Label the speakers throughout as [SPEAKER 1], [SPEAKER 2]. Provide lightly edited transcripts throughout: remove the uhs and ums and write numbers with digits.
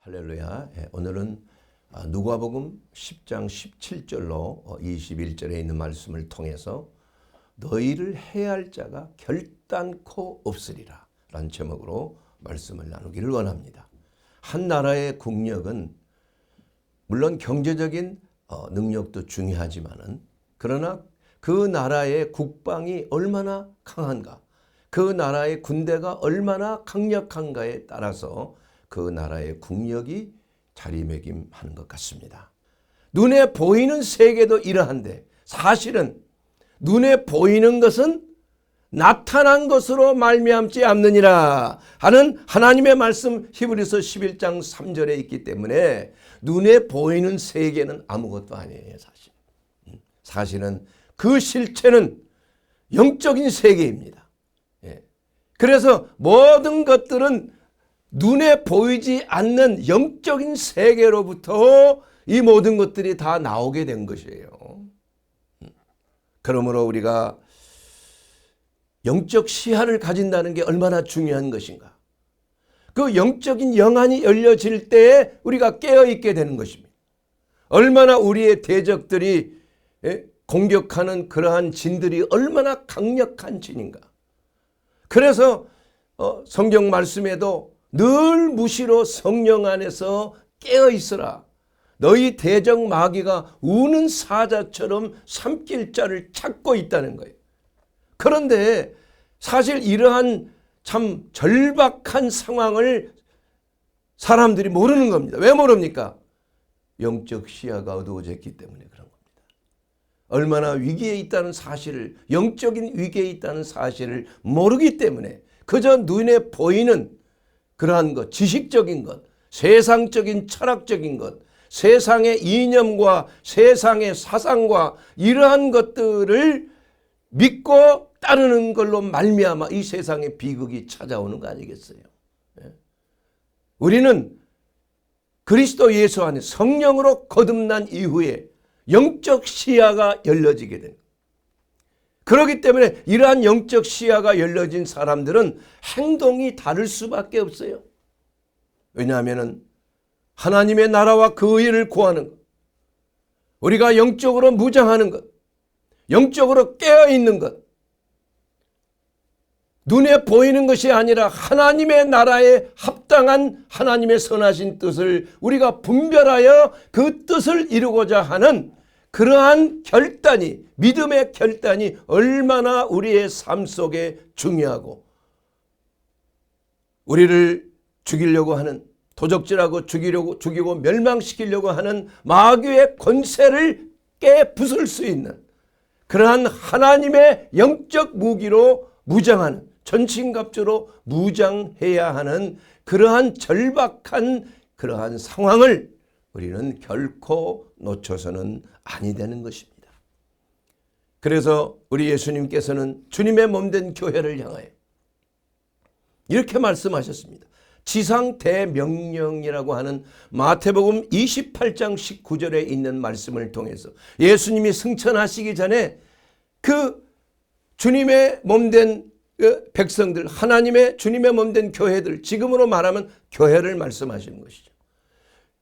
[SPEAKER 1] 할렐루야. 오늘은 누가복음 10장 17절로 21절에 있는 말씀을 통해서 너희를 해할 자가 결단코 없으리라 라는 제목으로 말씀을 나누기를 원합니다. 한 나라의 국력은 물론 경제적인 능력도 중요하지만은 그러나 그 나라의 국방이 얼마나 강한가, 그 나라의 군대가 얼마나 강력한가에 따라서 그 나라의 국력이 자리매김하는 것 같습니다. 눈에 보이는 세계도 이러한데 사실은 눈에 보이는 것은 나타난 것으로 말미암지 않느니라 하는 하나님의 말씀 히브리서 11장 3절에 있기 때문에 눈에 보이는 세계는 아무것도 아니에요. 사실은 그 실체는 영적인 세계입니다. 그래서 모든 것들은 눈에 보이지 않는 영적인 세계로부터 이 모든 것들이 다 나오게 된 것이에요. 그러므로 우리가 영적 시야를 가진다는 게 얼마나 중요한 것인가. 그 영적인 영안이 열려질 때에 우리가 깨어있게 되는 것입니다. 얼마나 우리의 대적들이 공격하는 그러한 진들이 얼마나 강력한 진인가. 그래서 성경 말씀에도 늘 무시로 성령 안에서 깨어있으라. 너희 대적 마귀가 우는 사자처럼 삼킬 자를 찾고 있다는 거예요. 그런데 사실 이러한 참 절박한 상황을 사람들이 모르는 겁니다. 왜 모릅니까? 영적 시야가 어두워졌기 때문에 그런 겁니다. 얼마나 위기에 있다는 사실을, 영적인 위기에 있다는 사실을 모르기 때문에 그저 눈에 보이는 그러한 것, 지식적인 것, 세상적인 철학적인 것, 세상의 이념과 세상의 사상과 이러한 것들을 믿고 따르는 걸로 말미암아 이 세상의 비극이 찾아오는 거 아니겠어요? 우리는 그리스도 예수 안에 성령으로 거듭난 이후에 영적 시야가 열려지게 됩니다. 그렇기 때문에 이러한 영적 시야가 열려진 사람들은 행동이 다를 수밖에 없어요. 왜냐하면 하나님의 나라와 그 의를 구하는 것, 우리가 영적으로 무장하는 것, 영적으로 깨어있는 것, 눈에 보이는 것이 아니라 하나님의 나라에 합당한 하나님의 선하신 뜻을 우리가 분별하여 그 뜻을 이루고자 하는 그러한 결단이, 믿음의 결단이 얼마나 우리의 삶 속에 중요하고 우리를 죽이려고 하는, 도적질하고 죽이고 멸망시키려고 하는 마귀의 권세를 깨부술 수 있는 그러한 하나님의 영적 무기로 무장하는, 전신갑주로 무장해야 하는 그러한 절박한 그러한 상황을 우리는 결코 놓쳐서는 아니 되는 것입니다. 그래서 우리 예수님께서는 주님의 몸된 교회를 향하여 이렇게 말씀하셨습니다. 지상 대명령이라고 하는 마태복음 28장 19절에 있는 말씀을 통해서 예수님이 승천하시기 전에 그 주님의 몸된 백성들, 하나님의 주님의 몸된 교회들, 지금으로 말하면 교회를 말씀하시는 것이죠.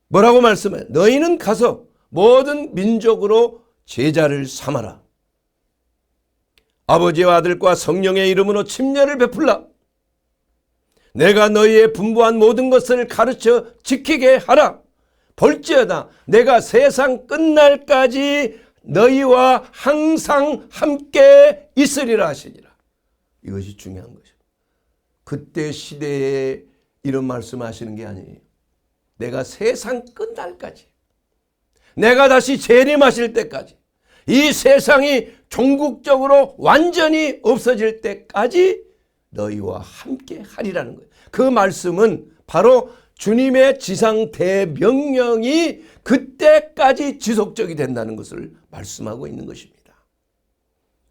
[SPEAKER 1] 뭐라고 말씀해요? 너희는 가서 모든 민족으로 제자를 삼아라. 아버지와 아들과 성령의 이름으로 침례를 베풀라. 내가 너희의 분부한 모든 것을 가르쳐 지키게 하라. 볼지어다 내가 세상 끝날까지 너희와 항상 함께 있으리라 하시니라. 이것이 중요한 것이죠. 그때 시대에 이런 말씀하시는 게 아니에요. 내가 세상 끝날까지, 내가 다시 재림하실 때까지, 이 세상이 종국적으로 완전히 없어질 때까지 너희와 함께 하리라는 거예요. 그 말씀은 바로 주님의 지상 대명령이 그때까지 지속적이 된다는 것을 말씀하고 있는 것입니다.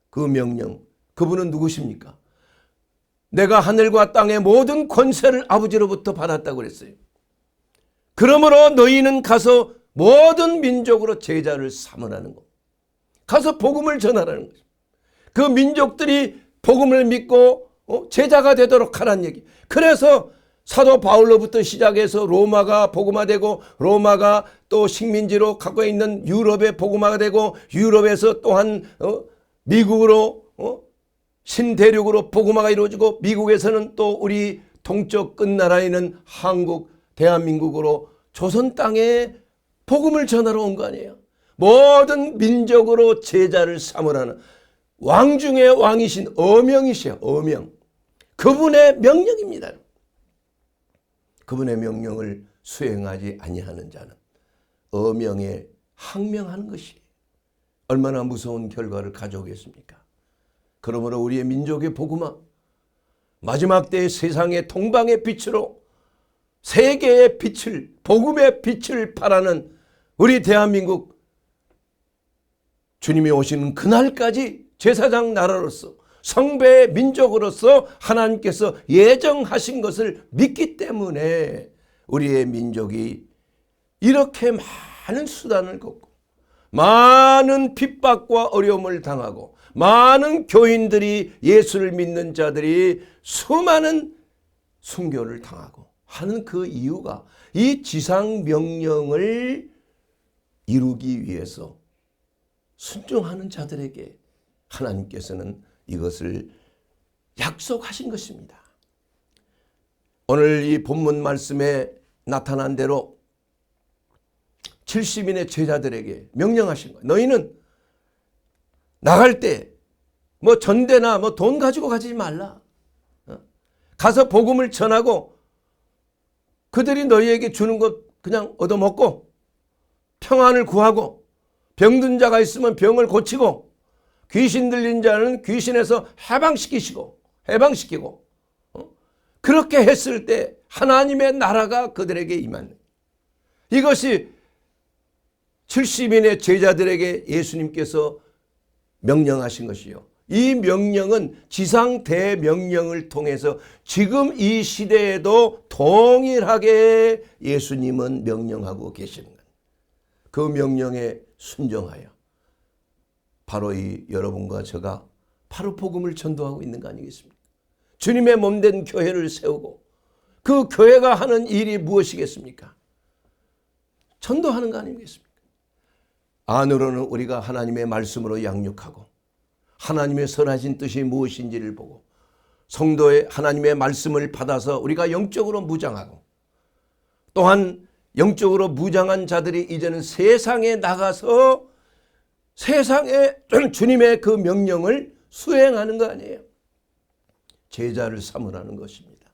[SPEAKER 1] 그 명령, 그분은 누구십니까? 내가 하늘과 땅의 모든 권세를 아버지로부터 받았다고 그랬어요. 그러므로 너희는 가서 모든 민족으로 제자를 삼으라는 것. 가서 복음을 전하라는 거죠. 그 민족들이 복음을 믿고 제자가 되도록 하라는 얘기. 그래서 사도 바울로부터 시작해서 로마가 복음화되고 로마가 또 식민지로 갖고 있는 유럽의 복음화가 되고 유럽에서 또한 미국으로 신대륙으로 복음화가 이루어지고 미국에서는 또 우리 동쪽 끝나라에 있는 한국 대한민국으로 조선 땅에 복음을 전하러 온 거 아니에요. 모든 민족으로 제자를 삼으라는 왕 중의 왕이신 어명이시여. 어명. 그분의 명령입니다. 그분의 명령을 수행하지 아니하는 자는 어명에 항명하는 것이 얼마나 무서운 결과를 가져오겠습니까? 그러므로 우리의 민족의 복음화, 마지막 때의 세상의 동방의 빛으로 세계의 빛을, 복음의 빛을 발하는 우리 대한민국 주님이 오시는 그날까지 제사장 나라로서 성배의 민족으로서 하나님께서 예정하신 것을 믿기 때문에 우리의 민족이 이렇게 많은 수단을 걷고 많은 핍박과 어려움을 당하고 많은 교인들이 예수를 믿는 자들이 수많은 순교를 당하고 하는 그 이유가 이 지상 명령을 이루기 위해서 순종하는 자들에게 하나님께서는 이것을 약속하신 것입니다. 오늘 이 본문 말씀에 나타난 대로 70인의 제자들에게 명령하신 거예요. 너희는 나갈 때 뭐 전대나 뭐 돈 가지고 가지 말라. 가서 복음을 전하고 그들이 너희에게 주는 것 그냥 얻어먹고 평안을 구하고 병든 자가 있으면 병을 고치고 귀신 들린 자는 귀신에서 해방시키고 그렇게 했을 때 하나님의 나라가 그들에게 임하는 이것이 70인의 제자들에게 예수님께서 명령하신 것이요. 이 명령은 지상 대명령을 통해서 지금 이 시대에도 동일하게 예수님은 명령하고 계시는 거예요. 그 명령에 순종하여 바로 이 여러분과 제가 바로 복음을 전도하고 있는 거 아니겠습니까? 주님의 몸된 교회를 세우고 그 교회가 하는 일이 무엇이겠습니까? 전도하는 거 아니겠습니까? 안으로는 우리가 하나님의 말씀으로 양육하고 하나님의 선하신 뜻이 무엇인지를 보고 성도의 하나님의 말씀을 받아서 우리가 영적으로 무장하고 또한 영적으로 무장한 자들이 이제는 세상에 나가서 세상에 주님의 그 명령을 수행하는 거 아니에요. 제자를 삼으라는 것입니다.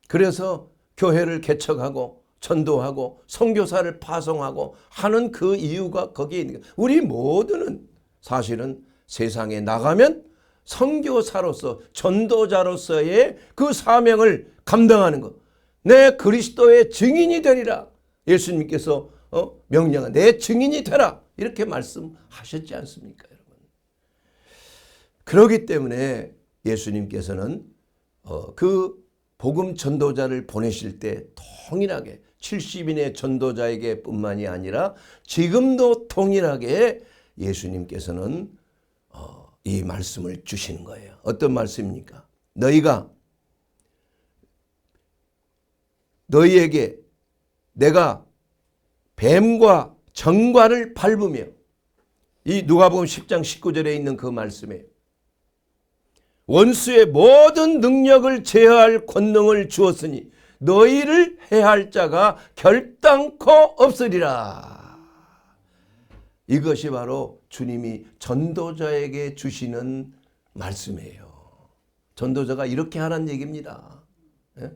[SPEAKER 1] 그래서 교회를 개척하고 전도하고 선교사를 파송하고 하는 그 이유가 거기에 있는 거예요. 우리 모두는 사실은 세상에 나가면 선교사로서 전도자로서의 그 사명을 감당하는 것. 내 그리스도의 증인이 되리라. 예수님께서 명령한 내 증인이 되라. 이렇게 말씀하셨지 않습니까, 여러분? 그렇기 때문에 예수님께서는 그 복음 전도자를 보내실 때 동일하게 70인의 전도자에게 뿐만이 아니라 지금도 동일하게 예수님께서는 이 말씀을 주시는 거예요. 어떤 말씀입니까? 너희에게 내가 뱀과 정과를 밟으며 이 누가복음 10장 19절에 있는 그 말씀에 원수의 모든 능력을 제어할 권능을 주었으니 너희를 해할 자가 결단코 없으리라. 이것이 바로 주님이 전도자에게 주시는 말씀이에요. 전도자가 이렇게 하라는 얘기입니다. 예?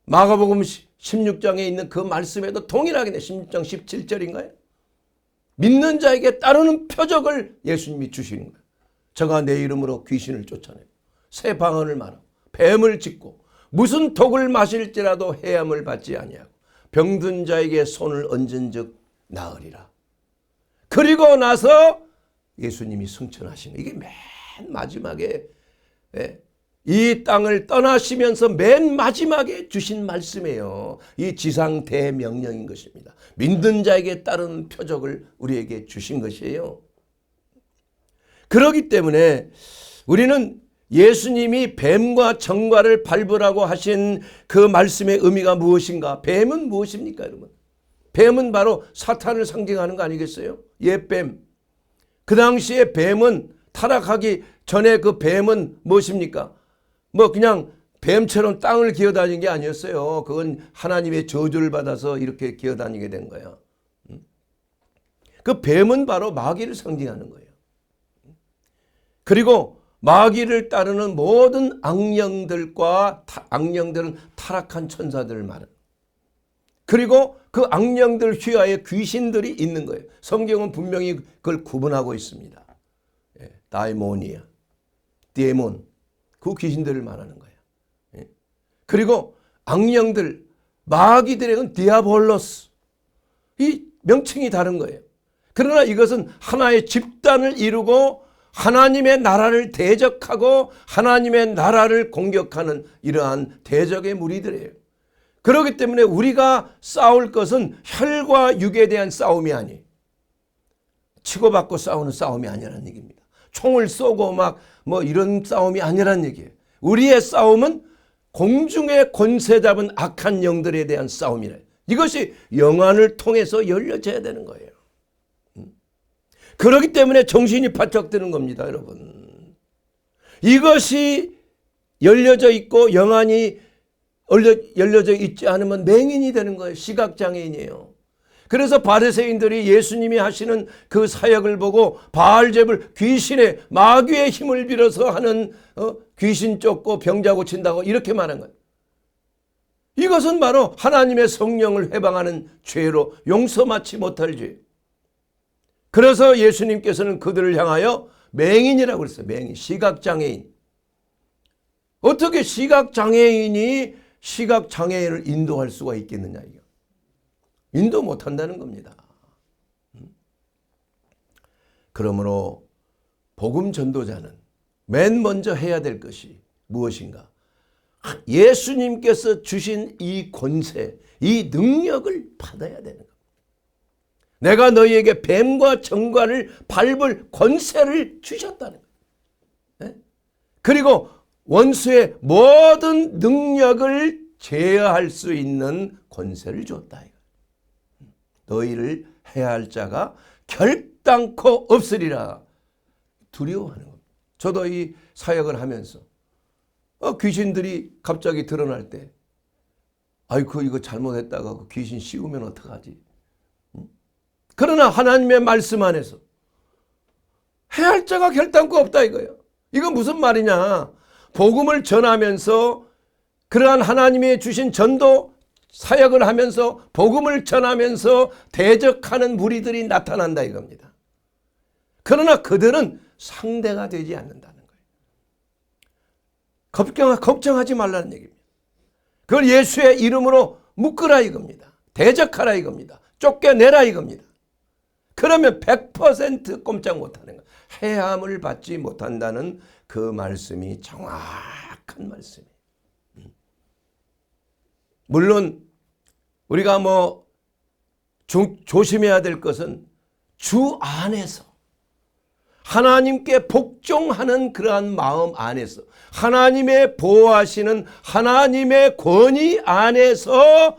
[SPEAKER 1] 마가복음 16장에 있는 그 말씀에도 동일하게 16장 17절인가요? 믿는 자에게 따르는 표적을 예수님이 주시는 거예요. 저가 내 이름으로 귀신을 쫓아내고 새 방언을 말하고 뱀을 짚고 무슨 독을 마실지라도 해함을 받지 아니하고 병든 자에게 손을 얹은 즉 나으리라. 그리고 나서 예수님이 승천하시는 이게 맨 마지막에 이 땅을 떠나시면서 맨 마지막에 주신 말씀이에요. 이 지상 대명령인 것입니다. 믿는 자에게 따르는 표적을 우리에게 주신 것이에요. 그렇기 때문에 우리는 예수님이 뱀과 정과를 밟으라고 하신 그 말씀의 의미가 무엇인가? 뱀은 무엇입니까, 여러분? 뱀은 바로 사탄을 상징하는 거 아니겠어요? 옛뱀. 그 당시에 뱀은 타락하기 전에 그 뱀은 무엇입니까? 뭐 그냥 뱀처럼 땅을 기어다니는 게 아니었어요. 그건 하나님의 저주를 받아서 이렇게 기어다니게 된 거야. 그 뱀은 바로 마귀를 상징하는 거예요. 그리고 마귀를 따르는 모든 악령들은 타락한 천사들을 말하는. 그리고 그 악령들 휘하에 귀신들이 있는 거예요. 성경은 분명히 그걸 구분하고 있습니다. 다이모니아, 데몬, 그 귀신들을 말하는 거예요. 그리고 악령들, 마귀들에게는 디아볼로스, 이 명칭이 다른 거예요. 그러나 이것은 하나의 집단을 이루고 하나님의 나라를 대적하고 하나님의 나라를 공격하는 이러한 대적의 무리들이에요. 그렇기 때문에 우리가 싸울 것은 혈과 육에 대한 싸움이 아니에요. 치고받고 싸우는 싸움이 아니라는 얘기입니다. 총을 쏘고 막 뭐 이런 싸움이 아니라는 얘기예요. 우리의 싸움은 공중의 권세 잡은 악한 영들에 대한 싸움이래. 이것이 영안을 통해서 열려져야 되는 거예요. 그렇기 때문에 정신이 바짝 드는 겁니다, 여러분. 이것이 열려져 있고 영안이 열려져 있지 않으면 맹인이 되는 거예요. 시각장애인이에요. 그래서 바리새인들이 예수님이 하시는 그 사역을 보고 바알제불 귀신의 마귀의 힘을 빌어서 하는 귀신 쫓고 병자 고친다고 이렇게 말한 거예요. 이것은 바로 하나님의 성령을 해방하는 죄로 용서받지 못할 죄. 그래서 예수님께서는 그들을 향하여 맹인이라고 그랬어요. 맹인, 시각장애인. 어떻게 시각장애인이 시각장애인을 인도할 수가 있겠느냐, 이거. 인도 못한다는 겁니다. 그러므로 복음 전도자는 맨 먼저 해야 될 것이 무엇인가? 예수님께서 주신 이 권세, 이 능력을 받아야 되는 겁니다. 내가 너희에게 뱀과 정과를 밟을 권세를 주셨다는 거예요. 그리고 원수의 모든 능력을 제어할 수 있는 권세를 줬다. 너희를 해야 할 자가 결단코 없으리라. 두려워하는 겁니다. 저도 이 사역을 하면서 귀신들이 갑자기 드러날 때 아이고 이거 잘못했다가 그 귀신 씌우면 어떡하지? 그러나 하나님의 말씀 안에서 해야 할 자가 결단코 없다 이거예요. 이건 무슨 말이냐? 복음을 전하면서 그러한 하나님의 주신 전도 사역을 하면서 복음을 전하면서 대적하는 무리들이 나타난다 이겁니다. 그러나 그들은 상대가 되지 않는다는 거예요. 걱정하지 말라는 얘기입니다. 그걸 예수의 이름으로 묶으라 이겁니다. 대적하라 이겁니다. 쫓겨내라 이겁니다. 그러면 100% 꼼짝 못하는 거예요. 해함을 받지 못한다는 그 말씀이 정확한 말씀이에요. 물론 우리가 조심해야 될 것은 주 안에서 하나님께 복종하는 그러한 마음 안에서 하나님의 보호하시는 하나님의 권위 안에서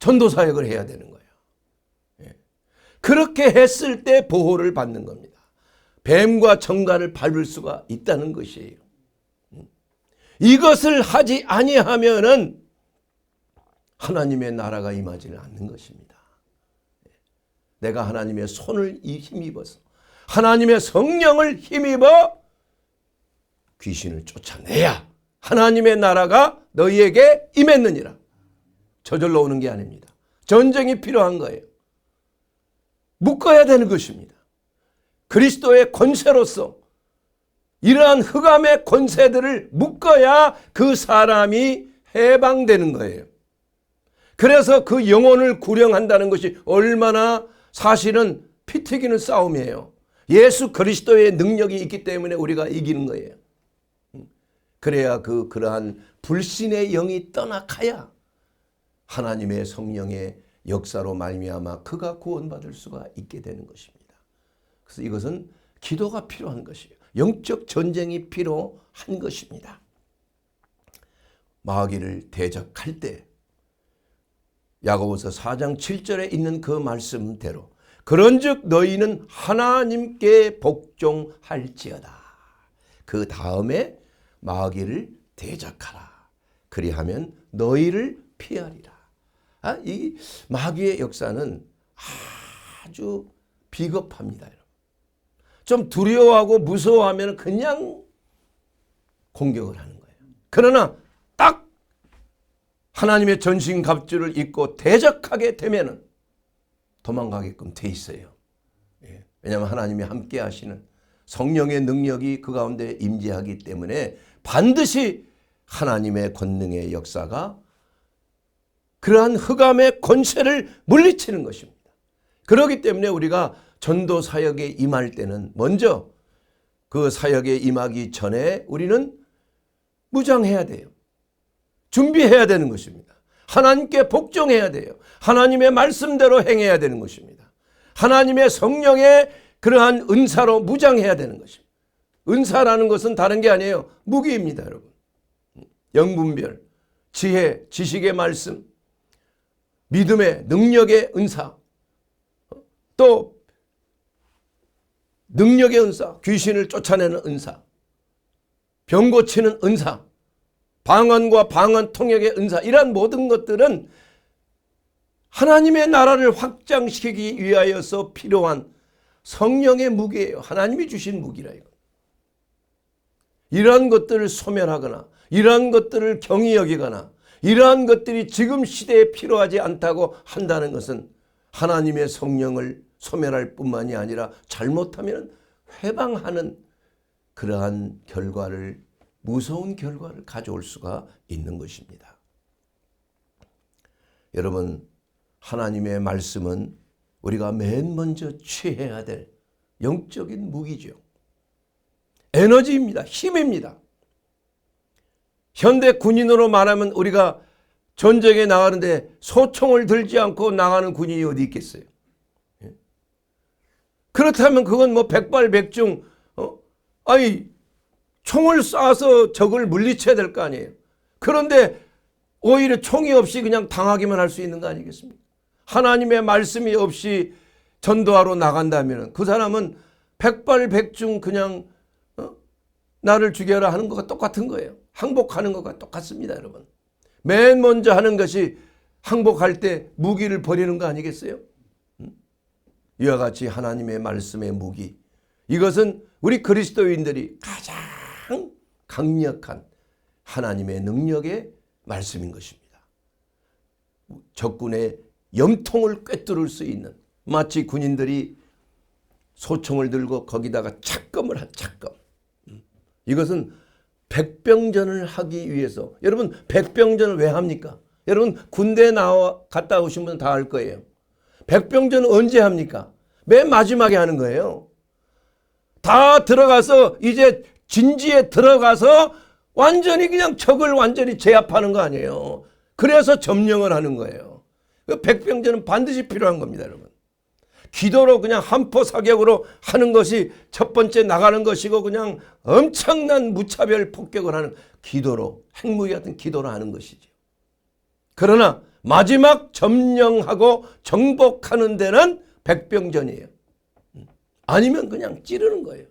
[SPEAKER 1] 전도사역을 해야 되는 거예요. 그렇게 했을 때 보호를 받는 겁니다. 뱀과 정갈을 밟을 수가 있다는 것이에요. 이것을 하지 아니하면은 하나님의 나라가 임하지는 않는 것입니다. 내가 하나님의 손을 힘입어서 하나님의 성령을 힘입어 귀신을 쫓아내야 하나님의 나라가 너희에게 임했느니라. 저절로 오는 게 아닙니다. 전쟁이 필요한 거예요. 묶어야 되는 것입니다. 그리스도의 권세로서 이러한 흑암의 권세들을 묶어야 그 사람이 해방되는 거예요. 그래서 그 영혼을 구령한다는 것이 얼마나 사실은 피 튀기는 싸움이에요. 예수 그리스도의 능력이 있기 때문에 우리가 이기는 거예요. 그래야 그러한 불신의 영이 떠나가야 하나님의 성령의 역사로 말미암아 그가 구원받을 수가 있게 되는 것입니다. 그래서 이것은 기도가 필요한 것이에요. 영적 전쟁이 필요한 것입니다. 마귀를 대적할 때 야고보서 4장 7절에 있는 그 말씀대로 그런즉 너희는 하나님께 복종할지어다. 그 다음에 마귀를 대적하라. 그리하면 너희를 피하리라. 이 마귀의 역사는 아주 비겁합니다. 좀 두려워하고 무서워하면 그냥 공격을 하는 거예요. 그러나 딱 하나님의 전신갑주를 입고 대적하게 되면 도망가게끔 돼 있어요. 왜냐하면 하나님이 함께 하시는 성령의 능력이 그 가운데 임재하기 때문에 반드시 하나님의 권능의 역사가 그러한 흑암의 권세를 물리치는 것입니다. 그렇기 때문에 우리가 전도 사역에 임할 때는 먼저 그 사역에 임하기 전에 우리는 무장해야 돼요. 준비해야 되는 것입니다. 하나님께 복종해야 돼요. 하나님의 말씀대로 행해야 되는 것입니다. 하나님의 성령의 그러한 은사로 무장해야 되는 것입니다. 은사라는 것은 다른 게 아니에요. 무기입니다, 여러분. 영분별, 지혜, 지식의 말씀, 믿음의 능력의 은사, 또 능력의 은사, 귀신을 쫓아내는 은사, 병 고치는 은사, 방언과 방언 통역의 은사, 이러한 모든 것들은 하나님의 나라를 확장시키기 위하여서 필요한 성령의 무기예요. 하나님이 주신 무기라 이거. 이러한 것들을 소멸하거나 이러한 것들을 경히 여기거나 이러한 것들이 지금 시대에 필요하지 않다고 한다는 것은 하나님의 성령을 소멸할 뿐만이 아니라 잘못하면 회방하는 그러한 결과를, 무서운 결과를 가져올 수가 있는 것입니다. 여러분, 하나님의 말씀은 우리가 맨 먼저 취해야 될 영적인 무기죠. 에너지입니다. 힘입니다. 현대 군인으로 말하면 우리가 전쟁에 나가는데 소총을 들지 않고 나가는 군인이 어디 있겠어요? 그렇다면 그건 뭐 백발백중, 총을 쏴서 적을 물리쳐야 될 거 아니에요. 그런데 오히려 총이 없이 그냥 당하기만 할 수 있는 거 아니겠습니까? 하나님의 말씀이 없이 전도하러 나간다면 그 사람은 백발백중 그냥 나를 죽여라 하는 것과 똑같은 거예요. 항복하는 것과 똑같습니다, 여러분. 맨 먼저 하는 것이 항복할 때 무기를 버리는 거 아니겠어요? 이와 같이 하나님의 말씀의 무기, 이것은 우리 그리스도인들이 가장 강력한 하나님의 능력의 말씀인 것입니다. 적군의 염통을 꿰뚫을 수 있는, 마치 군인들이 소총을 들고 거기다가 착검을 한 착검. 이것은 백병전을 하기 위해서, 여러분 백병전을 왜 합니까? 여러분 군대에 갔다 오신 분은 다 알 거예요. 백병전은 언제 합니까? 맨 마지막에 하는 거예요. 다 들어가서 이제 진지에 들어가서 완전히 그냥 적을 완전히 제압하는 거 아니에요. 그래서 점령을 하는 거예요. 그 백병전은 반드시 필요한 겁니다, 여러분. 기도로 그냥 한포 사격으로 하는 것이 첫 번째 나가는 것이고, 그냥 엄청난 무차별 폭격을 하는 기도로, 핵무기 같은 기도로 하는 것이죠. 그러나 마지막 점령하고 정복하는 데는 백병전이에요. 아니면 그냥 찌르는 거예요.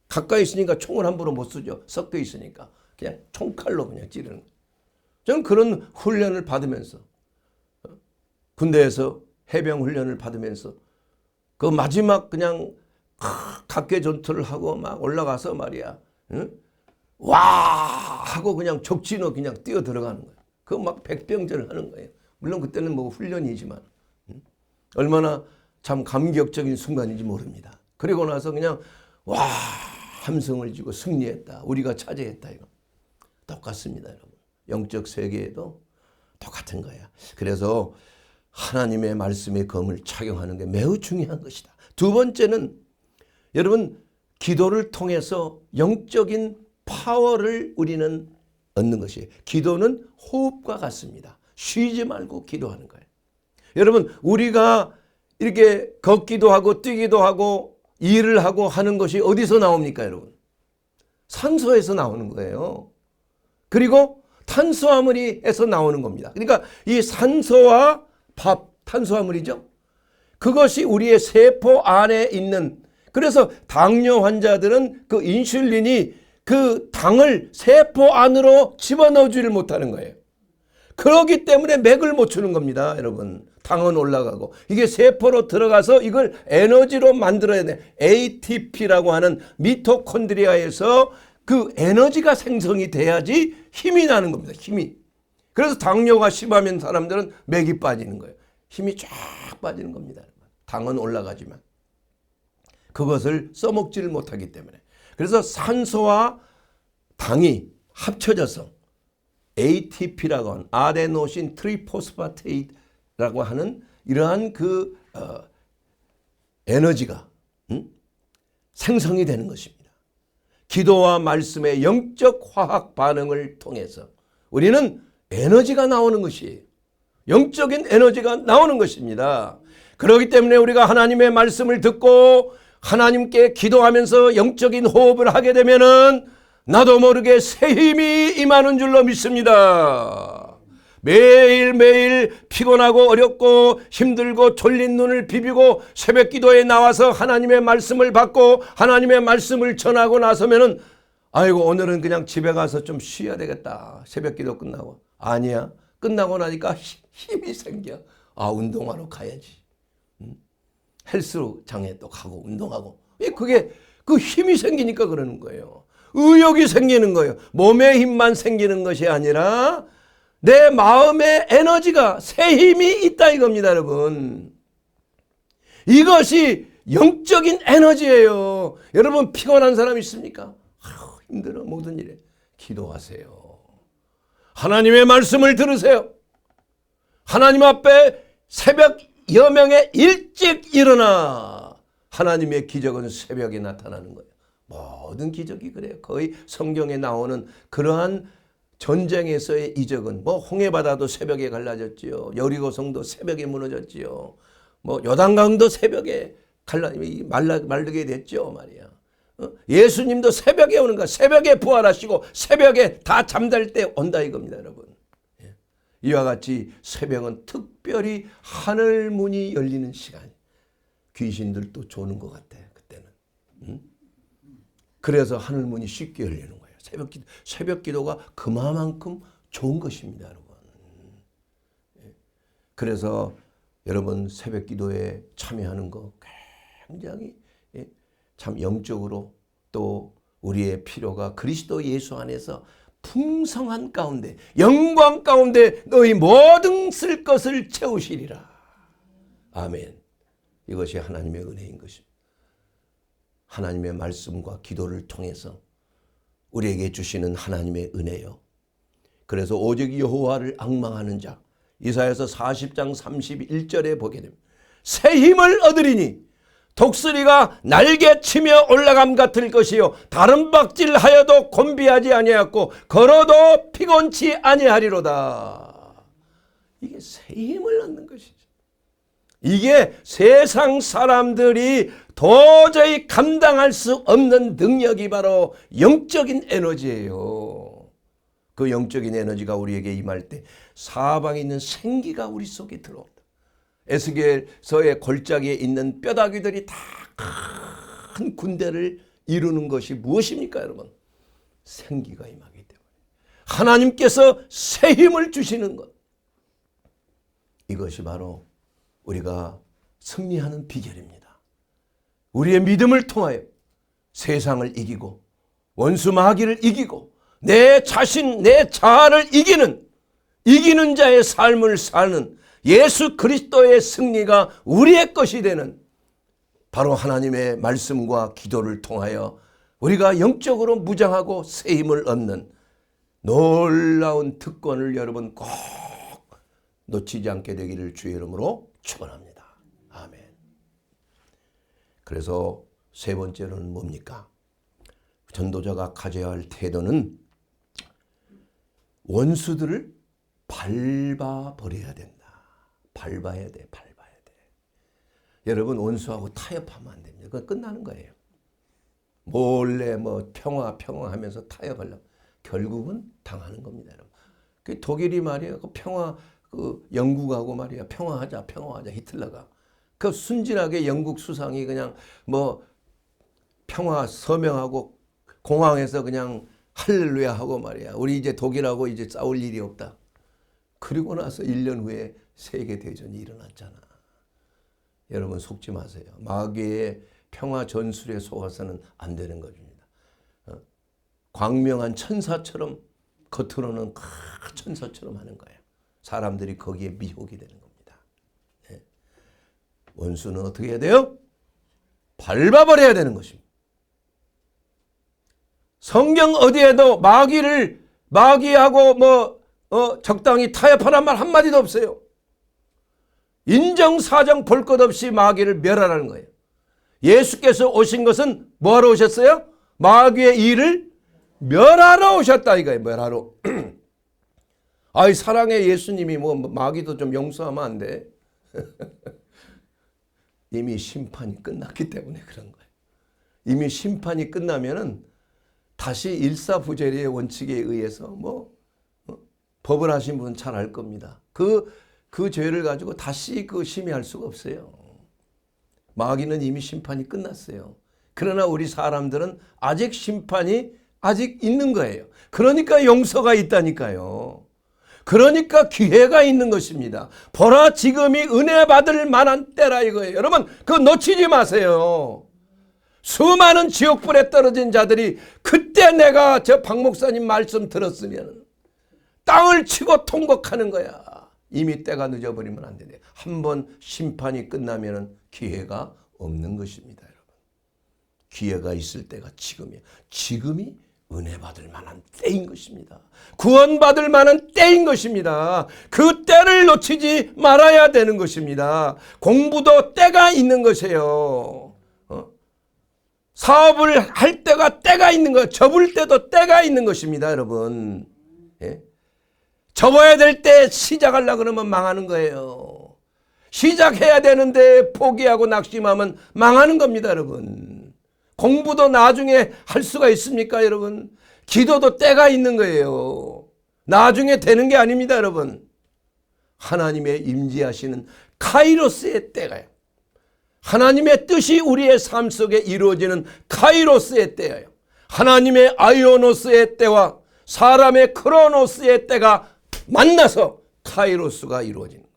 [SPEAKER 1] 가까이 있으니까 총을 함부로 못 쓰죠. 섞여 있으니까 그냥 총칼로 그냥 찌르는 거예요. 저는 그런 훈련을 받으면서, 군대에서 해병 훈련을 받으면서 그 마지막 그냥 각계 전투를 하고 막 올라가서 말이야, 와 하고 그냥 적진으로 그냥 뛰어 들어가는 거예요. 그 막 백병전을 하는 거예요. 물론 그때는 뭐 훈련이지만 얼마나 참 감격적인 순간인지 모릅니다. 그리고 나서 그냥 와 함성을 지고 승리했다, 우리가 차지했다, 이거 똑같습니다, 여러분. 영적 세계에도 똑같은 거야. 그래서 하나님의 말씀의 검을 착용하는 게 매우 중요한 것이다. 두 번째는 여러분, 기도를 통해서 영적인 파워를 우리는 얻는 것이에요. 기도는 호흡과 같습니다. 쉬지 말고 기도하는 거예요. 여러분, 우리가 이렇게 걷기도 하고 뛰기도 하고 일을 하고 하는 것이 어디서 나옵니까, 여러분? 산소에서 나오는 거예요. 그리고 탄수화물에서 나오는 겁니다. 그러니까 이 산소와 밥, 탄수화물이죠. 그것이 우리의 세포 안에 있는, 그래서 당뇨 환자들은 그 인슐린이 그 당을 세포 안으로 집어넣지를 못하는 거예요. 그렇기 때문에 맥을 못 추는 겁니다, 여러분. 당은 올라가고 이게 세포로 들어가서 이걸 에너지로 만들어야 돼. ATP라고 하는 미토콘드리아에서 그 에너지가 생성이 돼야지 힘이 나는 겁니다. 힘이. 그래서 당뇨가 심하면 사람들은 맥이 빠지는 거예요. 힘이 쫙 빠지는 겁니다. 당은 올라가지만 그것을 써먹지를 못하기 때문에. 그래서 산소와 당이 합쳐져서 ATP라고 하는 아데노신 트리포스파테이트라고 하는 이러한 그 에너지가 생성이 되는 것입니다. 기도와 말씀의 영적 화학 반응을 통해서 우리는 에너지가 나오는 것이에요. 영적인 에너지가 나오는 것입니다. 그렇기 때문에 우리가 하나님의 말씀을 듣고 하나님께 기도하면서 영적인 호흡을 하게 되면은 나도 모르게 새 힘이 임하는 줄로 믿습니다. 매일매일 피곤하고 어렵고 힘들고 졸린 눈을 비비고 새벽 기도에 나와서 하나님의 말씀을 받고 하나님의 말씀을 전하고 나서면은 아이고 오늘은 그냥 집에 가서 좀 쉬어야 되겠다. 새벽 기도 끝나고. 아니야. 끝나고 나니까 힘이 생겨. 아, 운동하러 가야지. 헬스장에 또 가고 운동하고. 그게 그 힘이 생기니까 그러는 거예요. 의욕이 생기는 거예요. 몸의 힘만 생기는 것이 아니라 내 마음의 에너지가, 새 힘이 있다 이겁니다, 여러분. 이것이 영적인 에너지예요. 여러분 피곤한 사람 있습니까? 힘들어 모든 일에. 기도하세요. 하나님의 말씀을 들으세요. 하나님 앞에 새벽 여명에 일찍 일어나. 하나님의 기적은 새벽에 나타나는 거예요. 모든 기적이 그래요. 거의 성경에 나오는 그러한 전쟁에서의 이적은 뭐 홍해바다도 새벽에 갈라졌지요. 여리고성도 새벽에 무너졌지요. 뭐 요단강도 새벽에 말르게 됐죠, 말이야. 예수님도 새벽에 오는 거야. 새벽에 부활하시고 새벽에 다 잠잘 때 온다 이겁니다, 여러분. 이와 같이 새벽은 특별히 하늘 문이 열리는 시간. 귀신들도 조는 것 같아, 그때는. 그래서 하늘 문이 쉽게 열리는 거예요. 새벽 기도가 그만큼 좋은 것입니다, 여러분. 그래서 여러분 새벽 기도에 참여하는 거 굉장히 참 영적으로 또 우리의 필요가 그리스도 예수 안에서 풍성한 가운데 영광 가운데 너희 모든 쓸 것을 채우시리라. 아멘. 이것이 하나님의 은혜인 것입니다. 하나님의 말씀과 기도를 통해서 우리에게 주시는 하나님의 은혜요. 그래서 오직 여호와를 앙망하는 자, 이사야서 40장 31절에 보게 됩니다. 새 힘을 얻으리니 독수리가 날개치며 올라감 같을 것이요 다른 박질하여도 곤비하지 아니하였고 걸어도 피곤치 아니하리로다. 이게 새 힘을 얻는 것이죠. 이게 세상 사람들이 도저히 감당할 수 없는 능력이 바로 영적인 에너지예요. 그 영적인 에너지가 우리에게 임할 때 사방에 있는 생기가 우리 속에 들어온다. 에스겔서의 골짜기에 있는 뼈다귀들이 다 큰 군대를 이루는 것이 무엇입니까, 여러분? 생기가 임하기 때문에. 하나님께서 새 힘을 주시는 것. 이것이 바로 우리가 승리하는 비결입니다. 우리의 믿음을 통하여 세상을 이기고 원수 마귀를 이기고 내 자신, 내 자아를 이기는 자의 삶을 사는 예수 그리스도의 승리가 우리의 것이 되는 바로 하나님의 말씀과 기도를 통하여 우리가 영적으로 무장하고 새 힘을 얻는 놀라운 특권을 여러분 꼭 놓치지 않게 되기를 주의 이름으로 축원합니다. 아멘. 그래서 세 번째로는 뭡니까? 전도자가 가져야 할 태도는 원수들을 밟아버려야 된다. 밟아야 돼. 여러분 원수하고 타협하면 안 됩니다. 그건 끝나는 거예요. 몰래 뭐 평화 하면서 타협하려고 결국은 당하는 겁니다, 여러분. 그 독일이 말이에요. 그 평화 그 영국하고 말이야 평화하자 히틀러가 그 순진하게 영국 수상이 그냥 뭐 평화 서명하고 공항에서 그냥 할렐루야 하고 말이야. 우리 이제 독일하고 이제 싸울 일이 없다. 그리고 나서 1년 후에 세계대전이 일어났잖아. 여러분 속지 마세요. 마귀의 평화 전술에 속아서는 안 되는 것입니다. 광명한 천사처럼 겉으로는 큰 천사처럼 하는 거예요. 사람들이 거기에 미혹이 되는 겁니다. 네. 원수는 어떻게 해야 돼요? 밟아버려야 되는 것입니다. 성경 어디에도 마귀하고 적당히 타협하란 말 한마디도 없어요. 인정사정 볼 것 없이 마귀를 멸하라는 거예요. 예수께서 오신 것은 뭐하러 오셨어요? 마귀의 일을 멸하러 오셨다 이거예요. 멸하러. 아이 사랑의 예수님이 뭐 마귀도 좀 용서하면 안 돼. 이미 심판이 끝났기 때문에 그런 거예요. 이미 심판이 끝나면은 다시 일사부재리의 원칙에 의해서 법을 하신 분은 잘 알 겁니다. 그 죄를 가지고 다시 심의할 수가 없어요. 마귀는 이미 심판이 끝났어요. 그러나 우리 사람들은 아직 심판이 아직 있는 거예요. 그러니까 용서가 있다니까요. 그러니까 기회가 있는 것입니다. 보라 지금이 은혜 받을 만한 때라 이거예요. 여러분 그거 놓치지 마세요. 수많은 지옥불에 떨어진 자들이 그때 내가 저 박 목사님 말씀 들었으면 땅을 치고 통곡하는 거야. 이미 때가 늦어버리면 안 되네. 한번 심판이 끝나면 기회가 없는 것입니다. 여러분. 기회가 있을 때가 지금이에요. 지금이 은혜 받을 만한 때인 것입니다. 구원받을 만한 때인 것입니다. 그 때를 놓치지 말아야 되는 것입니다. 공부도 때가 있는 것이에요. 사업을 할 때가 있는 거예요. 접을 때도 때가 있는 것입니다. 여러분. 예? 접어야 될 때 시작하려고 그러면 망하는 거예요. 시작해야 되는데 포기하고 낙심하면 망하는 겁니다. 여러분. 공부도 나중에 할 수가 있습니까? 여러분. 기도도 때가 있는 거예요. 나중에 되는 게 아닙니다. 여러분. 하나님의 임재하시는 카이로스의 때가요. 하나님의 뜻이 우리의 삶 속에 이루어지는 카이로스의 때예요. 하나님의 아이오노스의 때와 사람의 크로노스의 때가 만나서 카이로스가 이루어지는 거예요.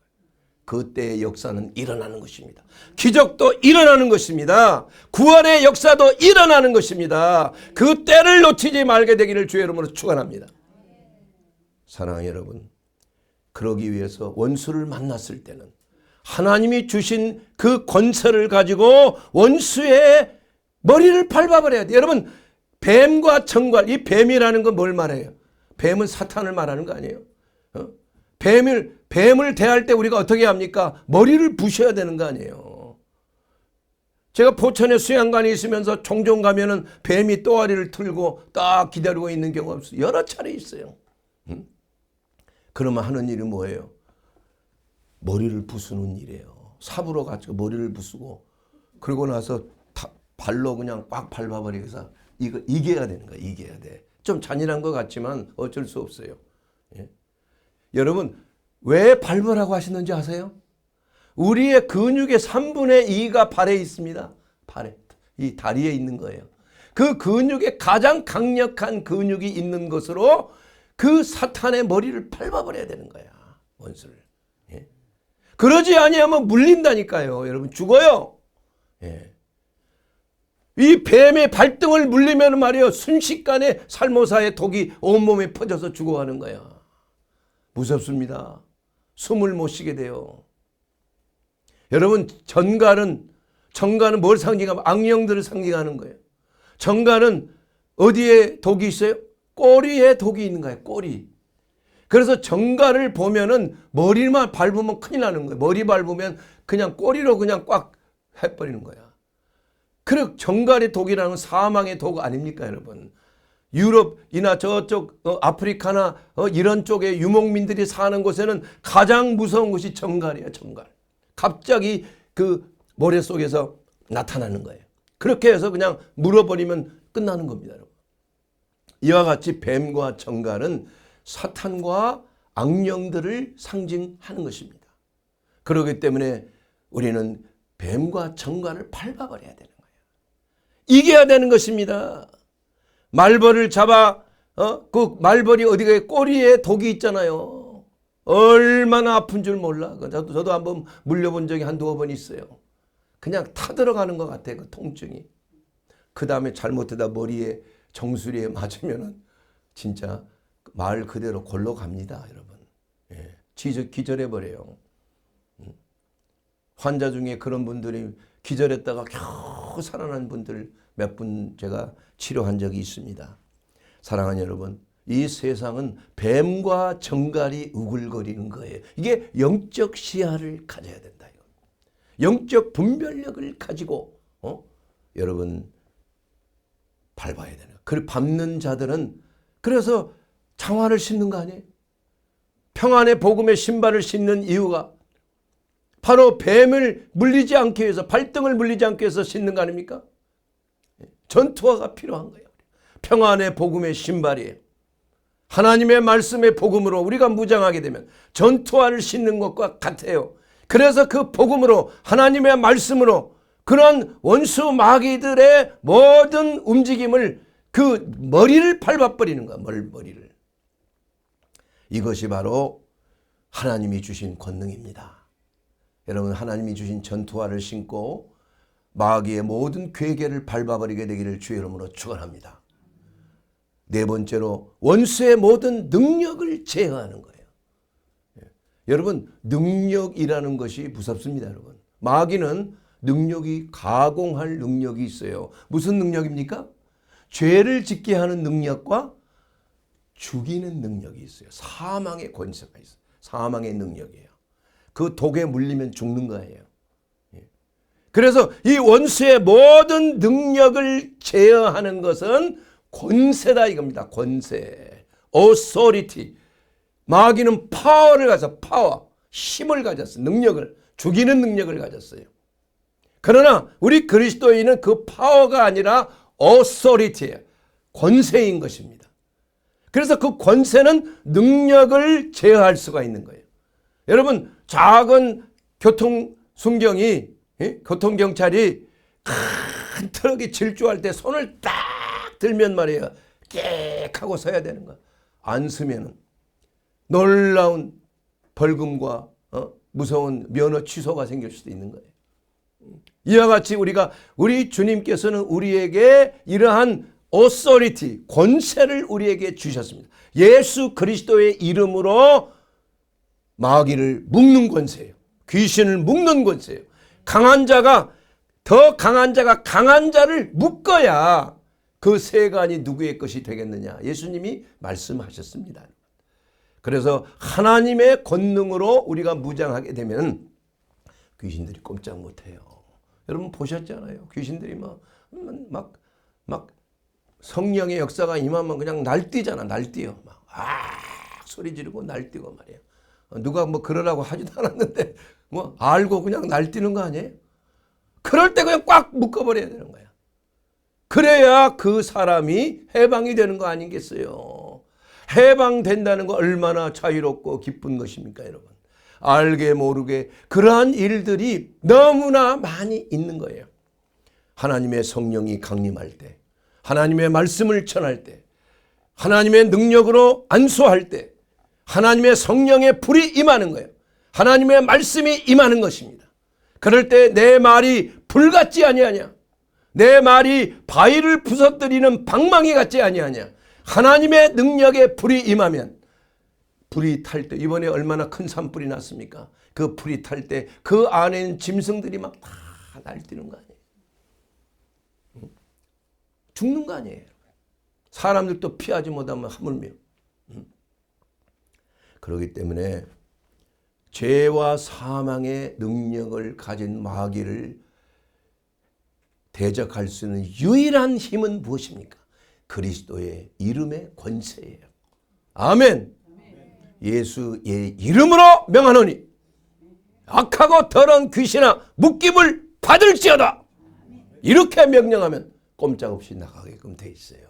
[SPEAKER 1] 그때의 역사는 일어나는 것입니다. 기적도 일어나는 것입니다. 구원의 역사도 일어나는 것입니다. 그 때를 놓치지 말게 되기를 주의 이름으로 축원합니다. 사랑하는 여러분, 그러기 위해서 원수를 만났을 때는 하나님이 주신 그 권세를 가지고 원수의 머리를 밟아버려야 돼요. 여러분 뱀과 청갈, 이 뱀이라는 건 뭘 말해요? 뱀은 사탄을 말하는 거 아니에요? 뱀을 대할 때 우리가 어떻게 합니까? 머리를 부셔야 되는 거 아니에요? 제가 포천에 수양관에 있으면서 종종 가면은 뱀이 또아리를 틀고 딱 기다리고 있는 경우가 없어요. 여러 차례 있어요. 그러면 하는 일이 뭐예요? 머리를 부수는 일이에요. 삽으로 가지고 머리를 부수고 그러고 나서 발로 그냥 꽉 밟아버리고서 이거 이겨야 되는 거야. 이겨야 돼. 좀 잔인한 것 같지만 어쩔 수 없어요. 예? 여러분 왜 밟으라고 하시는지 아세요? 우리의 근육의 3분의 2가 발에 있습니다. 발에. 이 다리에 있는 거예요. 그 근육의 가장 강력한 근육이 있는 것으로 그 사탄의 머리를 밟아버려야 되는 거야. 원수를. 예? 그러지 아니하면 물린다니까요. 여러분 죽어요. 예. 이 뱀의 발등을 물리면 말이에요. 순식간에 살모사의 독이 온몸에 퍼져서 죽어가는 거야. 무섭습니다. 숨을 못 쉬게 돼요. 여러분 정갈은 뭘 상징하면 악령들을 상징하는 거예요. 정갈은 어디에 독이 있어요? 꼬리에 독이 있는 거예요. 꼬리. 그래서 정갈을 보면은 머리만 밟으면 큰일 나는 거예요. 머리 밟으면 그냥 꼬리로 그냥 꽉 해버리는 거야. 그리고 정갈의 독이라는 사망의 독 아닙니까 여러분? 유럽이나 저쪽 아프리카나 이런 쪽에 유목민들이 사는 곳에는 가장 무서운 것이 정갈이에요. 정갈. 갑자기 그 모래 속에서 나타나는 거예요. 그렇게 해서 그냥 물어버리면 끝나는 겁니다. 여러분. 이와 같이 뱀과 정갈은 사탄과 악령들을 상징하는 것입니다. 그렇기 때문에 우리는 뱀과 정갈을 밟아버려야 되는 거예요. 이겨야 되는 것입니다. 말벌을 잡아 그 말벌이 어디가 꼬리에 독이 있잖아요. 얼마나 아픈 줄 몰라. 저도 한번 물려본 적이 한두 번 있어요. 그냥 타들어가는 것 같아요. 그 통증이. 그 다음에 잘못하다 머리에 정수리에 맞으면은 진짜 말 그대로 골로 갑니다, 여러분. 예, 기절해버려요. 환자 중에 그런 분들이 기절했다가 겨우 살아난 분들 몇 분 제가 치료한 적이 있습니다. 사랑하는 여러분, 이 세상은 뱀과 정갈이 우글거리는 거예요. 이게 영적 시야를 가져야 된다. 영적 분별력을 가지고 여러분 밟아야 되는 거예요. 그 밟는 자들은 그래서 장화를 신는 거 아니에요? 평안의 복음의 신발을 신는 이유가 바로 뱀을 물리지 않기 위해서, 발등을 물리지 않기 위해서 신는 거 아닙니까? 전투화가 필요한 거예요. 평안의 복음의 신발이에요. 하나님의 말씀의 복음으로 우리가 무장하게 되면 전투화를 신는 것과 같아요. 그래서 그 복음으로, 하나님의 말씀으로 그런 원수 마귀들의 모든 움직임을, 그 머리를 밟아버리는 거야. 머리를. 이것이 바로 하나님이 주신 권능입니다. 여러분, 하나님이 주신 전투화를 신고 마귀의 모든 괴계를 밟아버리게 되기를 주의 이름으로 축원합니다. 네 번째로 원수의 모든 능력을 제어하는 거예요. 여러분, 능력이라는 것이 무섭습니다. 여러분, 마귀는 능력이, 가공할 능력이 있어요. 무슨 능력입니까? 죄를 짓게 하는 능력과 죽이는 능력이 있어요. 사망의 권세가 있어요. 사망의 능력이에요. 그 독에 물리면 죽는 거예요. 그래서 이 원수의 모든 능력을 제어하는 것은 권세다 이겁니다. 권세, authority. 마귀는 파워를 가져, 파워, 힘을 가졌어요. 능력을, 죽이는 능력을 가졌어요. 그러나 우리 그리스도인은 그 파워가 아니라 authority예요. 권세인 것입니다. 그래서 그 권세는 능력을 제어할 수가 있는 거예요. 여러분, 작은 교통순경이, 교통경찰이 큰 트럭이 질주할 때 손을 딱 들면 말이에요, 깨끗 하고 서야 되는 거야. 안 서면은 놀라운 벌금과 무서운 면허 취소가 생길 수도 있는 거예요. 이와 같이 우리 주님께서는 우리에게 이러한 authority, 권세를 우리에게 주셨습니다. 예수 그리스도의 이름으로 마귀를 묶는 권세예요. 귀신을 묶는 권세예요. 더 강한 자가 강한 자를 묶어야 그 세간이 누구의 것이 되겠느냐. 예수님이 말씀하셨습니다. 그래서 하나님의 권능으로 우리가 무장하게 되면 귀신들이 꼼짝 못해요. 여러분 보셨잖아요. 귀신들이 막 성령의 역사가 임하면 그냥 날뛰잖아. 날뛰어. 막 소리 지르고 날뛰고 말이에요. 누가 그러라고 하지도 않았는데 알고 그냥 날뛰는 거 아니에요? 그럴 때 그냥 꽉 묶어버려야 되는 거야. 그래야 그 사람이 해방이 되는 거 아니겠어요? 해방된다는 거 얼마나 자유롭고 기쁜 것입니까, 여러분? 알게 모르게 그러한 일들이 너무나 많이 있는 거예요. 하나님의 성령이 강림할 때, 하나님의 말씀을 전할 때, 하나님의 능력으로 안수할 때, 하나님의 성령의 불이 임하는 거예요. 하나님의 말씀이 임하는 것입니다. 그럴 때 내 말이 불 같지 아니하냐? 내 말이 바위를 부서뜨리는 방망이 같지 아니하냐? 하나님의 능력의 불이 임하면, 불이 탈 때, 이번에 얼마나 큰 산불이 났습니까? 그 불이 탈 때 그 안에는 짐승들이 막 다 날뛰는 거 아니에요? 죽는 거 아니에요? 사람들도 피하지 못하면 하물며. 그렇기 때문에 죄와 사망의 능력을 가진 마귀를 대적할 수 있는 유일한 힘은 무엇입니까? 그리스도의 이름의 권세예요. 아멘. 예수의 이름으로 명하노니 악하고 더러운 귀신아 묶임을 받을지어다. 이렇게 명령하면 꼼짝없이 나가게끔 돼 있어요.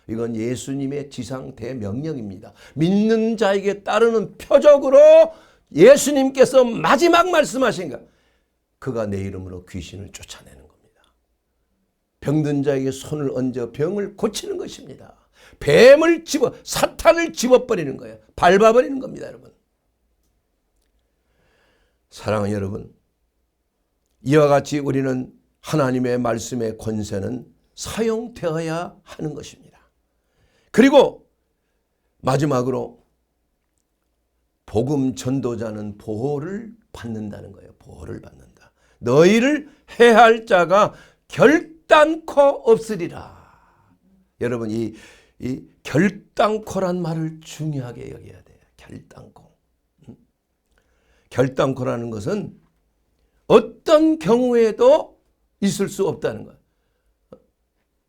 [SPEAKER 1] 이건 예수님의 지상 대명령입니다. 믿는 자에게 따르는 표적으로 예수님께서 마지막 말씀하신 것, 그가 내 이름으로 귀신을 쫓아내는 겁니다. 병든 자에게 손을 얹어 병을 고치는 것입니다. 뱀을 사탄을 집어버리는 거예요. 밟아버리는 겁니다, 여러분. 사랑하는 여러분, 이와 같이 우리는 하나님의 말씀의 권세는 사용되어야 하는 것입니다. 그리고 마지막으로 복음 전도자는 보호를 받는다는 거예요. 보호를 받는다. 너희를 해할 자가 결단코 없으리라. 여러분, 이 결단코란 말을 중요하게 여겨야 돼요. 결단코. 결단코라는 것은 어떤 경우에도 있을 수 없다는 거예요.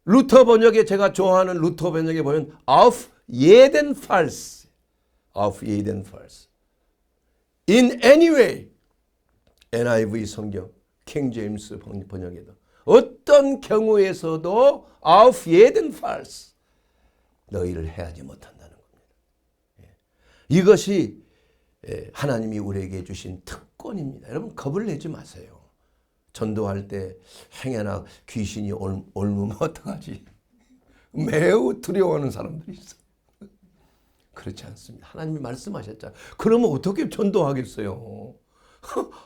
[SPEAKER 1] 루터 번역에, 제가 좋아하는 루터 번역에 보면 auf jeden Fall, auf jeden Fall, in any way, NIV 성경, 킹 제임스 번역에도 어떤 경우에서도 auf jeden Fall 너희를 해하지 못한다는 겁니다. 이것이 하나님이 우리에게 주신 특권입니다. 여러분, 겁을 내지 마세요. 전도할 때 행여나 귀신이 옮으면 어떡하지? 매우 두려워하는 사람들이 있어요. 그렇지 않습니다. 하나님이 말씀하셨잖아요. 그러면 어떻게 전도하겠어요?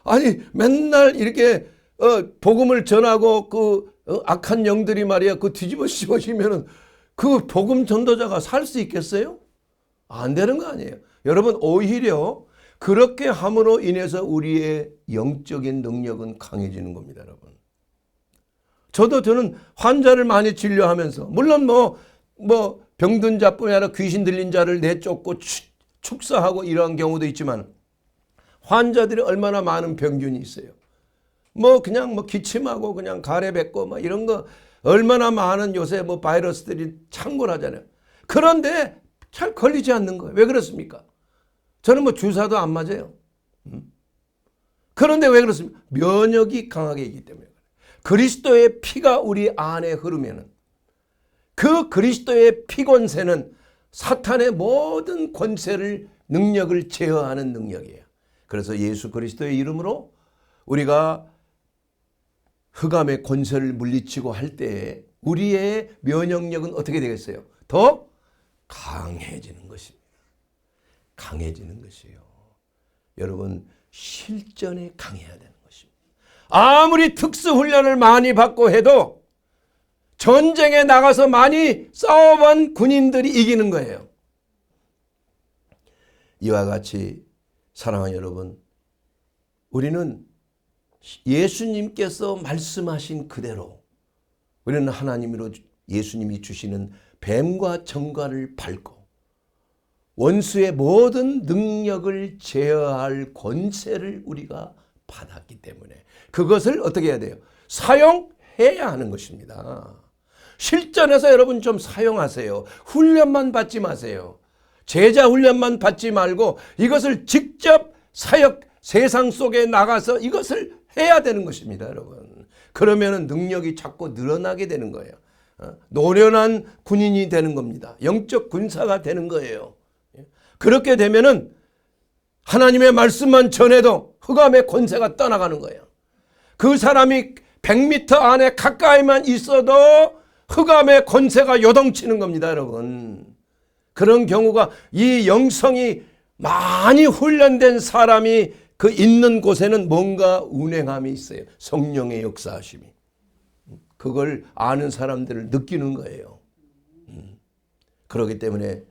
[SPEAKER 1] 아니, 맨날 이렇게 복음을 전하고 악한 영들이 말이야 그 뒤집어 씌워지면은 그 복음 전도자가 살 수 있겠어요? 안 되는 거 아니에요. 여러분, 오히려 그렇게 함으로 인해서 우리의 영적인 능력은 강해지는 겁니다, 여러분. 저는 환자를 많이 진료하면서, 물론 병든 자뿐이 아니라 귀신 들린 자를 내쫓고 축사하고 이러한 경우도 있지만, 환자들이 얼마나 많은 병균이 있어요. 그냥 기침하고 그냥 가래 뱉고 이런 거 얼마나 많은 요새 바이러스들이 창궐하잖아요. 그런데 잘 걸리지 않는 거예요. 왜 그렇습니까? 저는 주사도 안 맞아요. 그런데 왜 그렇습니까? 면역이 강하게 있기 때문에. 그리스도의 피가 우리 안에 흐르면은 그 그리스도의 피 권세는 사탄의 모든 권세를, 능력을 제어하는 능력이에요. 그래서 예수 그리스도의 이름으로 우리가 흑암의 권세를 물리치고 할 때에 우리의 면역력은 어떻게 되겠어요? 더 강해지는 것입니다. 강해지는 것이에요. 여러분, 실전에 강해야 되는 것입니다. 아무리 특수훈련을 많이 받고 해도 전쟁에 나가서 많이 싸워본 군인들이 이기는 거예요. 이와 같이 사랑하는 여러분, 우리는 예수님께서 말씀하신 그대로 우리는 하나님으로 예수님이 주시는 뱀과 정갈을 밟고 원수의 모든 능력을 제어할 권세를 우리가 받았기 때문에 그것을 어떻게 해야 돼요? 사용해야 하는 것입니다. 실전에서 여러분 좀 사용하세요. 훈련만 받지 마세요. 제자 훈련만 받지 말고 이것을 직접 세상 속에 나가서 이것을 해야 되는 것입니다, 여러분. 그러면 능력이 자꾸 늘어나게 되는 거예요. 노련한 군인이 되는 겁니다. 영적 군사가 되는 거예요. 그렇게 되면은 하나님의 말씀만 전해도 흑암의 권세가 떠나가는 거예요. 그 사람이 100m 안에 가까이만 있어도 흑암의 권세가 요동치는 겁니다, 여러분. 그런 경우가, 이 영성이 많이 훈련된 사람이 그 있는 곳에는 뭔가 운행함이 있어요. 성령의 역사하심이. 그걸 아는 사람들을 느끼는 거예요. 그렇기 때문에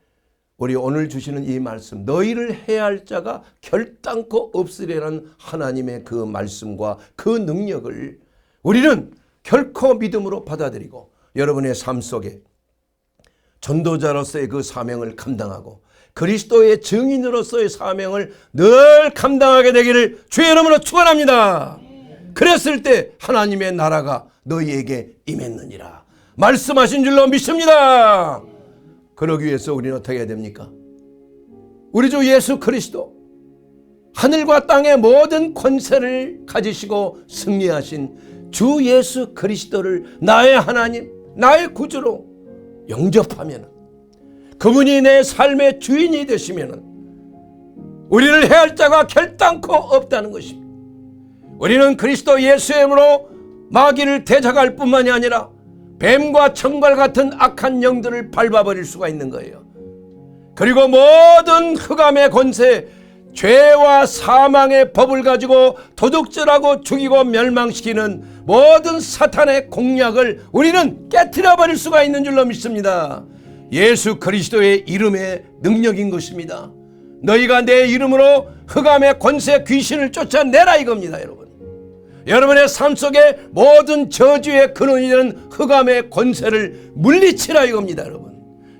[SPEAKER 1] 우리 오늘 주시는 이 말씀, 너희를 해할 자가 결단코 없으리라는 하나님의 그 말씀과 그 능력을 우리는 결코 믿음으로 받아들이고 여러분의 삶 속에 전도자로서의 그 사명을 감당하고 그리스도의 증인으로서의 사명을 늘 감당하게 되기를 주의 이름으로 축원합니다. 그랬을 때 하나님의 나라가 너희에게 임했느니라 말씀하신 줄로 믿습니다. 그러기 위해서 우리는 어떻게 해야 됩니까? 우리 주 예수 그리스도, 하늘과 땅의 모든 권세를 가지시고 승리하신 주 예수 그리스도를 나의 하나님, 나의 구주로 영접하면, 그분이 내 삶의 주인이 되시면 우리를 해할 자가 결단코 없다는 것입니다. 우리는 그리스도 예수의 이름으로 마귀를 대적할 뿐만이 아니라 뱀과 청과 같은 악한 영들을 밟아버릴 수가 있는 거예요. 그리고 모든 흑암의 권세, 죄와 사망의 법을 가지고 도둑질하고 죽이고 멸망시키는 모든 사탄의 공략을 우리는 깨트려 버릴 수가 있는 줄로 믿습니다. 예수 그리스도의 이름의 능력인 것입니다. 너희가 내 이름으로 흑암의 권세 귀신을 쫓아내라 이겁니다. 여러분의 삶 속에 모든 저주의 근원이 되는 흑암의 권세를 물리치라 이겁니다.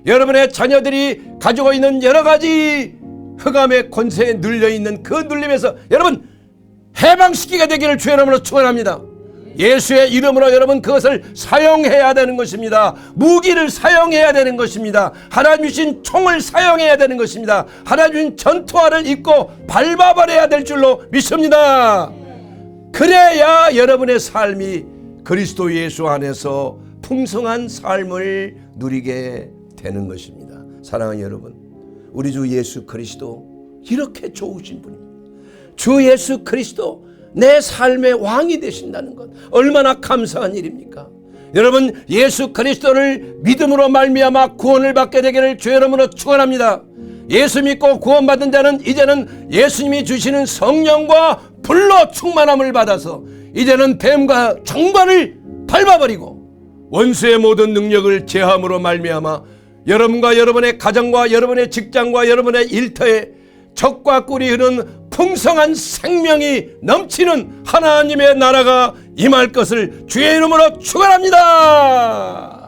[SPEAKER 1] 여러분의 자녀들이 가지고 있는 여러 가지 흑암의 권세에 눌려있는 그 눌림에서 여러분 해방시키게 되기를 주의 이름으로 축원합니다. 예수의 이름으로 여러분 그것을 사용해야 되는 것입니다. 무기를 사용해야 되는 것입니다. 하나님 주신 총을 사용해야 되는 것입니다. 하나님 주신 전투화를 입고 밟아버려야 될 줄로 믿습니다. 그래야 여러분의 삶이 그리스도 예수 안에서 풍성한 삶을 누리게 되는 것입니다. 사랑하는 여러분, 우리 주 예수 그리스도 이렇게 좋으신 분입니다. 주 예수 그리스도 내 삶의 왕이 되신다는 것 얼마나 감사한 일입니까? 여러분, 예수 그리스도를 믿음으로 말미암아 구원을 받게 되기를 주의 이름으로 축원합니다. 예수 믿고 구원받은 자는 이제는 예수님이 주시는 성령과 불로 충만함을 받아서 이제는 뱀과 정관을 밟아버리고 원수의 모든 능력을 제함으로 말미암아 여러분과 여러분의 가정과 여러분의 직장과 여러분의 일터에 적과 꿀이 흐르는 풍성한 생명이 넘치는 하나님의 나라가 임할 것을 주의 이름으로 축원합니다.